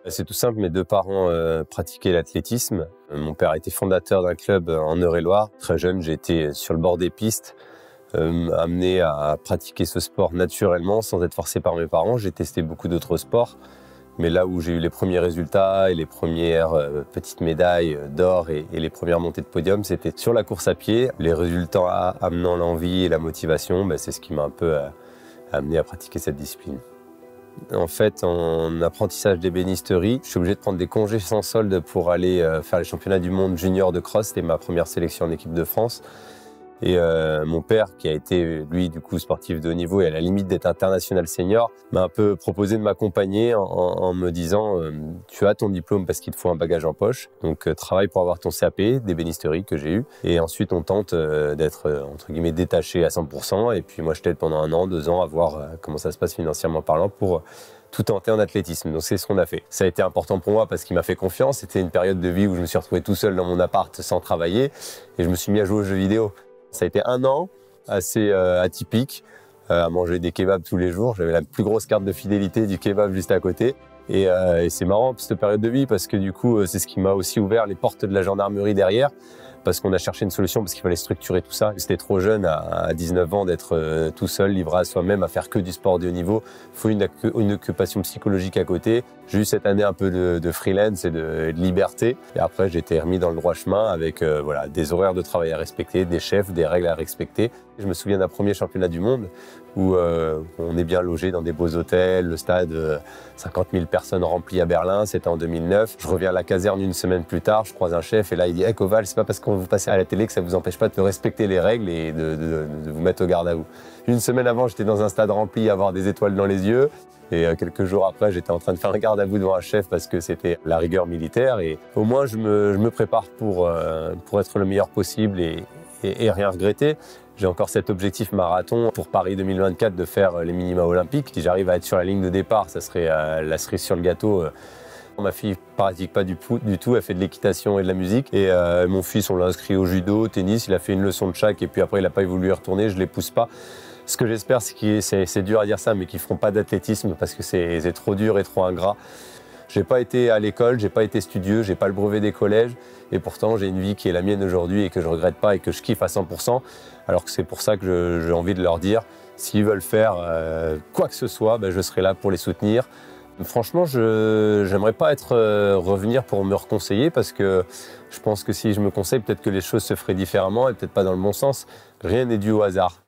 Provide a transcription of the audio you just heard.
C'est tout simple, mes deux parents pratiquaient l'athlétisme. Mon père était fondateur d'un club en Eure-et-Loire. Très jeune, j'ai été sur le bord des pistes, amené à pratiquer ce sport naturellement, sans être forcé par mes parents. J'ai testé beaucoup d'autres sports, mais là où j'ai eu les premiers résultats et les premières petites médailles d'or et les premières montées de podium, c'était sur la course à pied. Les résultats amenant l'envie et la motivation, c'est ce qui m'a un peu amené à pratiquer cette discipline. En fait, en apprentissage d'ébénisterie, je suis obligé de prendre des congés sans solde pour aller faire les championnats du monde junior de cross. C'était ma première sélection en équipe de France. Et mon père, qui a été, lui, du coup, sportif de haut niveau et à la limite d'être international senior, m'a un peu proposé de m'accompagner en me disant tu as ton diplôme parce qu'il te faut un bagage en poche, donc travaille pour avoir ton CAP d'ébénisterie que j'ai eu. Et ensuite, on tente d'être, entre guillemets, détaché à 100%. Et puis moi, je t'aide pendant 1 an, 2 ans à voir comment ça se passe financièrement parlant pour tout tenter en athlétisme. Donc c'est ce qu'on a fait. Ça a été important pour moi parce qu'il m'a fait confiance. C'était une période de vie où je me suis retrouvé tout seul dans mon appart sans travailler et je me suis mis à jouer aux jeux vidéo. Ça a été 1 an assez atypique, à manger des kebabs tous les jours. J'avais la plus grosse carte de fidélité du kebab juste à côté. Et c'est marrant cette période de vie parce que du coup, c'est ce qui m'a aussi ouvert les portes de la gendarmerie derrière. Parce qu'on a cherché une solution, parce qu'il fallait structurer tout ça. C'était trop jeune, à 19 ans, d'être tout seul, livré à soi-même, à faire que du sport de haut niveau. Il faut une occupation psychologique à côté. J'ai eu cette année un peu de freelance et de liberté. Et après, j'ai été remis dans le droit chemin avec voilà, des horaires de travail à respecter, des chefs, des règles à respecter. Je me souviens d'un premier championnat du monde où on est bien logé dans des beaux hôtels, le stade, 50 000 personnes remplies à Berlin, c'était en 2009. Je reviens à la caserne 1 semaine plus tard, je croise un chef et là il dit hey, Koval, c'est pas parce qu'on vous passez à la télé que ça vous empêche pas de respecter les règles et de vous mettre au garde à vous. 1 semaine avant, j'étais dans un stade rempli à avoir des étoiles dans les yeux. Et quelques jours après, j'étais en train de faire un garde à vous devant un chef parce que c'était la rigueur militaire. Et au moins, je me prépare pour être le meilleur possible et rien regretter. J'ai encore cet objectif marathon pour Paris 2024 de faire les minima olympiques. Si j'arrive à être sur la ligne de départ, ça serait la cerise sur le gâteau. Ma fille ne pratique pas du tout, elle fait de l'équitation et de la musique. Et mon fils, on l'a inscrit au judo, au tennis, il a fait une leçon de chaque et puis après il n'a pas voulu y retourner, je ne les pousse pas. Ce que j'espère, c'est dur à dire ça, mais qu'ils ne feront pas d'athlétisme parce que c'est trop dur et trop ingrat. Je n'ai pas été à l'école, je n'ai pas été studieux, je n'ai pas le brevet des collèges. Et pourtant, j'ai une vie qui est la mienne aujourd'hui et que je ne regrette pas et que je kiffe à 100%. Alors que c'est pour ça que j'ai envie de leur dire, s'ils veulent faire quoi que ce soit, je serai là pour les soutenir. Franchement, je n'aimerais pas revenir pour me reconseiller parce que je pense que si je me conseille, peut-être que les choses se feraient différemment et peut-être pas dans le bon sens. Rien n'est dû au hasard.